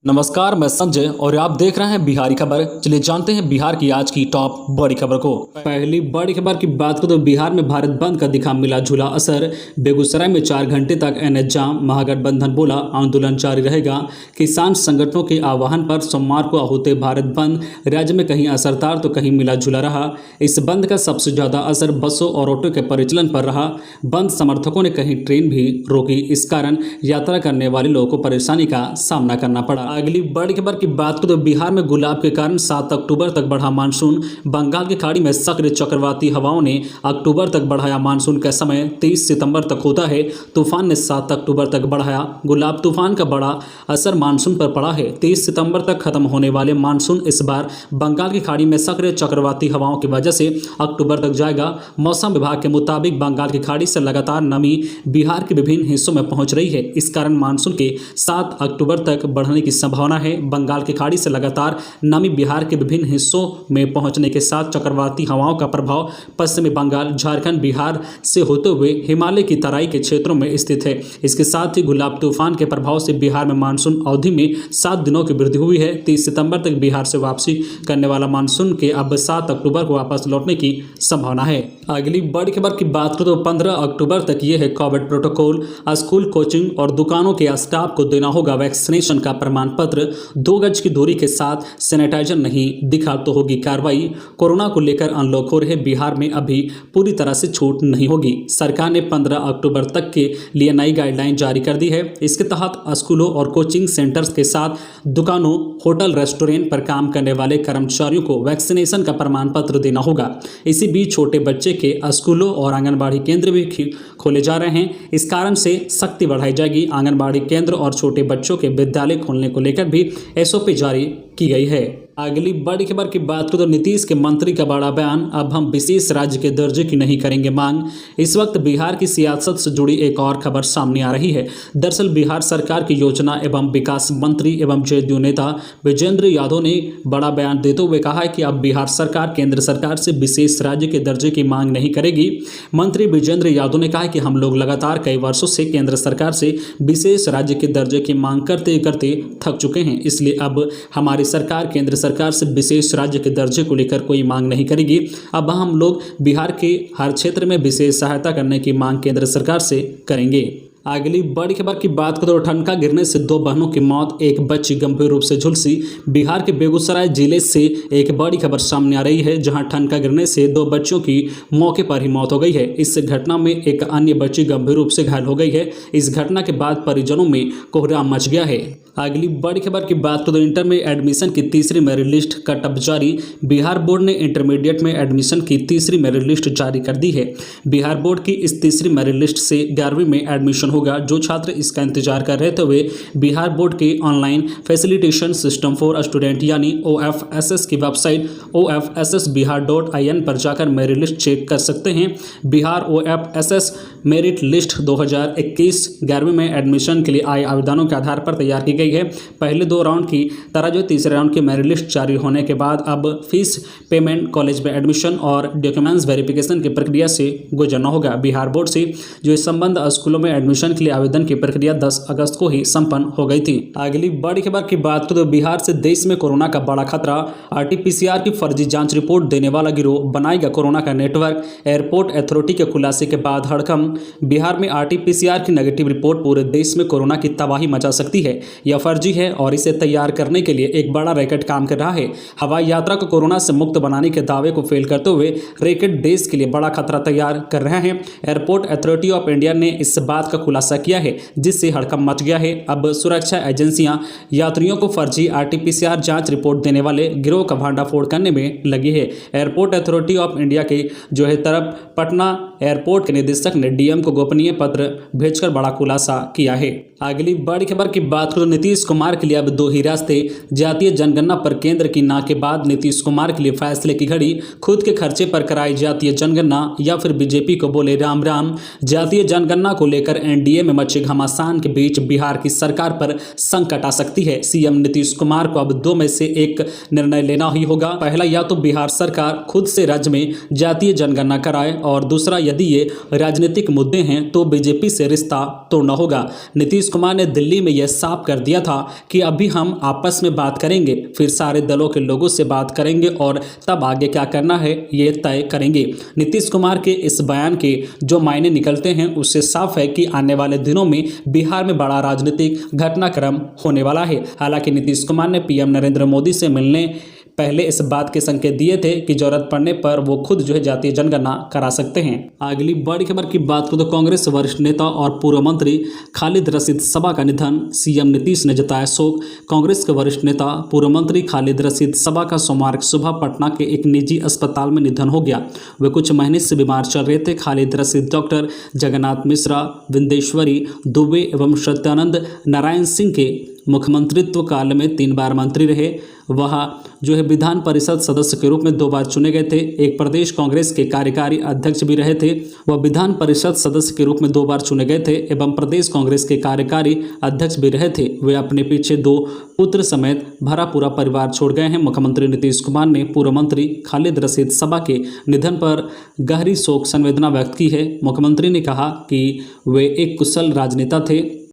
नमस्कार, मैं संजय और आप देख रहे हैं बिहारी खबर। चलिए जानते हैं बिहार की आज की टॉप बड़ी खबर को। पहली बड़ी खबर की बात करें तो बिहार में भारत बंद का दिखा मिला जुला असर। बेगूसराय में 4 घंटे तक एनएच जाम, महागठबंधन बोला आंदोलन जारी रहेगा। किसान संगठनों के आह्वान पर सोमवार को होते भारत बंद राज्य में कहीं असरदार तो कहीं मिला जुला रहा। इस बंद का सबसे ज्यादा असर बसों और ऑटो के परिचालन पर रहा। बंद समर्थकों ने कहीं ट्रेन भी रोकी। इस कारण यात्रा करने वाले लोगों को परेशानी का सामना करना पड़ा। अगली बड़ी खबर की बात करें तो बिहार में गुलाब के कारण 7 अक्टूबर तक बढ़ा मानसून। बंगाल की खाड़ी में सक्रिय चक्रवाती हवाओं ने अक्टूबर तक बढ़ाया मानसून का समय 23 सितंबर तक होता है। तूफान ने 7 अक्टूबर तक बढ़ाया। गुलाब तूफान का बड़ा असर मानसून पर पड़ा है। 23 सितंबर तक खत्म होने वाले मानसून इस बार बंगाल की खाड़ी में सक्रिय चक्रवाती हवाओं की वजह से अक्टूबर तक जाएगा। मौसम विभाग के मुताबिक बंगाल की खाड़ी से लगातार नमी बिहार के विभिन्न हिस्सों में पहुंच रही है। इस कारण मानसून के 7 अक्टूबर तक बढ़ने की संभावना है। बंगाल की खाड़ी से लगातार नमी बिहार के विभिन्न हिस्सों में पहुंचने के साथ चक्रवाती हवाओं का प्रभाव पश्चिमी बंगाल, झारखंड, बिहार से होते हुए हिमालय की तराई के क्षेत्रों में स्थित है। इसके साथ ही गुलाब तूफान के प्रभाव से बिहार में मानसून अवधि में 7 दिनों की वृद्धि हुई है। 30 सितंबर तक बिहार से वापसी करने वाला मानसून के अब 7 अक्टूबर को वापस लौटने की संभावना है। अगली बड़ी खबर की बात करें तो 15 अक्टूबर तक ये है कोविड प्रोटोकॉल। स्कूल, कोचिंग और दुकानों के स्टाफ को देना होगा वैक्सीनेशन का प्रमाण पत्र। 2 गज की दूरी के साथ सैनिटाइजर नहीं दिखा तो होगी कार्रवाई। कोरोना को लेकर अनलॉक हो रहे बिहार में अभी पूरी तरह से छूट नहीं होगी। सरकार ने 15 अक्टूबर तक के लिए नई गाइडलाइन जारी कर दी है। इसके तहत स्कूलों और कोचिंग सेंटर्स के साथ दुकानों, होटल, रेस्टोरेंट पर काम करने वाले कर्मचारियों को वैक्सीनेशन का प्रमाण पत्र देना होगा। इसी बीच छोटे बच्चे के स्कूलों और आंगनबाड़ी केंद्र भी खोले जा रहे हैं। इस कारण से सख्ती बढ़ाई जाएगी। आंगनबाड़ी केंद्र और छोटे बच्चों के विद्यालय खोलने को लेकर भी एसओपी जारी की गई है। अगली बड़ी खबर की बात करें तो नीतीश के मंत्री का बड़ा बयान, अब हम विशेष राज्य के दर्जे की नहीं करेंगे मांग। इस वक्त बिहार की सियासत से जुड़ी एक और खबर सामने आ रही है। दरअसल बिहार सरकार की योजना एवं विकास मंत्री एवं जेडीयू नेता विजेंद्र यादव ने बड़ा बयान देते हुए कहा है कि अब बिहार सरकार केंद्र सरकार से विशेष राज्य के दर्जे की मांग नहीं करेगी। मंत्री विजेंद्र यादव ने कहा कि हम लोग लगातार कई वर्षों से केंद्र सरकार से विशेष राज्य के दर्जे की मांग करते करते थक चुके हैं। इसलिए अब हमारी सरकार केंद्र सरकार से विशेष राज्य के दर्जे को लेकर कोई मांग नहीं करेगी। अब हम लोग बिहार के हर क्षेत्र में विशेष सहायता करने की मांग केंद्र सरकार से करेंगे। अगली बड़ी खबर की बात करें तो ठनका गिरने से 2 बहनों की मौत, एक बच्ची गंभीर रूप से झुलसी। बिहार के बेगूसराय जिले से एक बड़ी खबर सामने आ रही है, जहां ठनका गिरने से 2 बच्चों की मौके पर ही मौत हो गई है। इस घटना में एक अन्य बच्ची गंभीर रूप से घायल हो गई है। इस घटना के बाद परिजनों में कोहराम मच गया है। अगली बड़ी खबर की बात करें तो इंटर में एडमिशन की तीसरी मेरिट लिस्ट कट अब जारी। बिहार बोर्ड ने इंटरमीडिएट में एडमिशन की तीसरी मेरिट लिस्ट जारी कर दी है। बिहार बोर्ड की इस तीसरी मेरिट लिस्ट से 11वीं में एडमिशन होगा। जो छात्र इसका इंतजार कर रहे थे वे बिहार बोर्ड के online facilitation system for student यानी OFSS की वेबसाइट ofssbihar.in पर जाकर मेरिट लिस्ट चेक कर सकते हैं। बिहार OFSS मेरिट लिस्ट 2021 11वीं में एडमिशन के लिए आए आवेदनों के आधार पर तैयार की गई है। पहले 2 राउंड की तरह जो तीसरे राउंड की मेरिट लिस्ट जारी होने के बाद अब फीस पेमेंट, कॉलेज में एडमिशन और डॉक्यूमेंट्स वेरिफिकेशन की प्रक्रिया से गुजरना होगा। बिहार बोर्ड से जो इस संबंध स्कूलों में एडमिशन के लिए आवेदन की प्रक्रिया 10 अगस्त को ही संपन्न हो गई थी। अगली बड़ी खबर की बात करें तो बिहार से देश में कोरोना का बड़ा खतरा। RT-PCR की फर्जी जांच रिपोर्ट देने वाला गिरोह बनाएगा कोरोना का नेटवर्क। एयरपोर्ट अथॉरिटी के खुलासे के बाद हड़कंप। बिहार में RT-PCR की नेगेटिव रिपोर्ट पूरे देश में कोरोना की तबाही मचा सकती है। यह फर्जी है और इसे तैयार करने के लिए एक बड़ा रैकेट काम कर रहा है। हवाई यात्रा को कोरोना से मुक्त बनाने के दावे को फेल करते हुए रैकेट देश के लिए बड़ा खतरा तैयार कर रहे हैं। एयरपोर्ट अथॉरिटी ऑफ इंडिया ने इस बात का खुलासा किया है जिससे हड़कंप मच गया है। अब सुरक्षा एजेंसियां यात्रियों को फर्जी RT-PCR जांच रिपोर्ट देने वाले गिरोह का भांडाफोड़ करने में लगी है। एयरपोर्ट अथॉरिटी ऑफ इंडिया के जो है तरफ पटना एयरपोर्ट के निदेशक ने DM को गोपनीय पत्र भेजकर बड़ा खुलासा किया है। अगली बड़ी खबर की बात करें तो नीतीश कुमार के लिए अब 2 ही रास्ते। जातीय जनगणना पर केंद्र की ना के बाद नीतीश कुमार के लिए फैसले की घड़ी। खुद के खर्चे पर कराई जातीय जनगणना या फिर बीजेपी को बोले राम राम। जातीय जनगणना को लेकर एनडीए में मचे घमासान के बीच बिहार की सरकार पर संकट आ सकती है। सीएम नीतीश कुमार को अब दो में से एक निर्णय लेना ही होगा। पहला, या तो बिहार सरकार खुद से राज्य में जातीय जनगणना कराए, और दूसरा, यदि ये राजनीतिक मुद्दे हैं तो बीजेपी से रिश्ता तोड़ना होगा। नीतीश कुमार ने दिल्ली में यह साफ कर दिया था कि अभी हम आपस में बात करेंगे, फिर सारे दलों के लोगों से बात करेंगे और तब आगे क्या करना है ये तय करेंगे। नीतीश कुमार के इस बयान के जो मायने निकलते हैं उससे साफ है कि आने वाले दिनों में बिहार में बड़ा राजनीतिक घटनाक्रम होने वाला है। हालांकि नीतीश कुमार ने पीएम नरेंद्र मोदी से मिलने पहले इस बात के संकेत दिए थे कि जरूरत पड़ने पर वो खुद जातीय जनगणना करा सकते हैं। अगली बड़ी खबर की बात करें तो कांग्रेस वरिष्ठ नेता और पूर्व मंत्री खालिद रशीद सबा का निधन, सीएम नीतीश ने जताया शोक। कांग्रेस के वरिष्ठ नेता पूर्व मंत्री खालिद रशीद सबा का सोमवार सुबह पटना के एक निजी अस्पताल में निधन हो गया। वे कुछ महीने से बीमार चल रहे थे। खालिद रशीद डॉक्टर जगन्नाथ मिश्रा, विंदेश्वरी दुबे एवं सत्यानंद नारायण सिंह के मुख्यमंत्रित्व काल में 3 बार मंत्री रहे। वह विधान परिषद सदस्य के रूप में 2 बार चुने गए थे। एक प्रदेश कांग्रेस के कार्यकारी अध्यक्ष भी रहे थे। वह विधान परिषद सदस्य के रूप में 2 बार चुने गए थे एवं प्रदेश कांग्रेस के कार्यकारी अध्यक्ष भी रहे थे। वे अपने पीछे 2 पुत्र समेत भरा पूरा परिवार छोड़ गए हैं। मुख्यमंत्री नीतीश कुमार ने पूर्व मंत्री खालिद रशीद सबा के निधन पर गहरी शोक संवेदना व्यक्त की है। मुख्यमंत्री ने कहा कि वे एक कुशल राजनेता थे।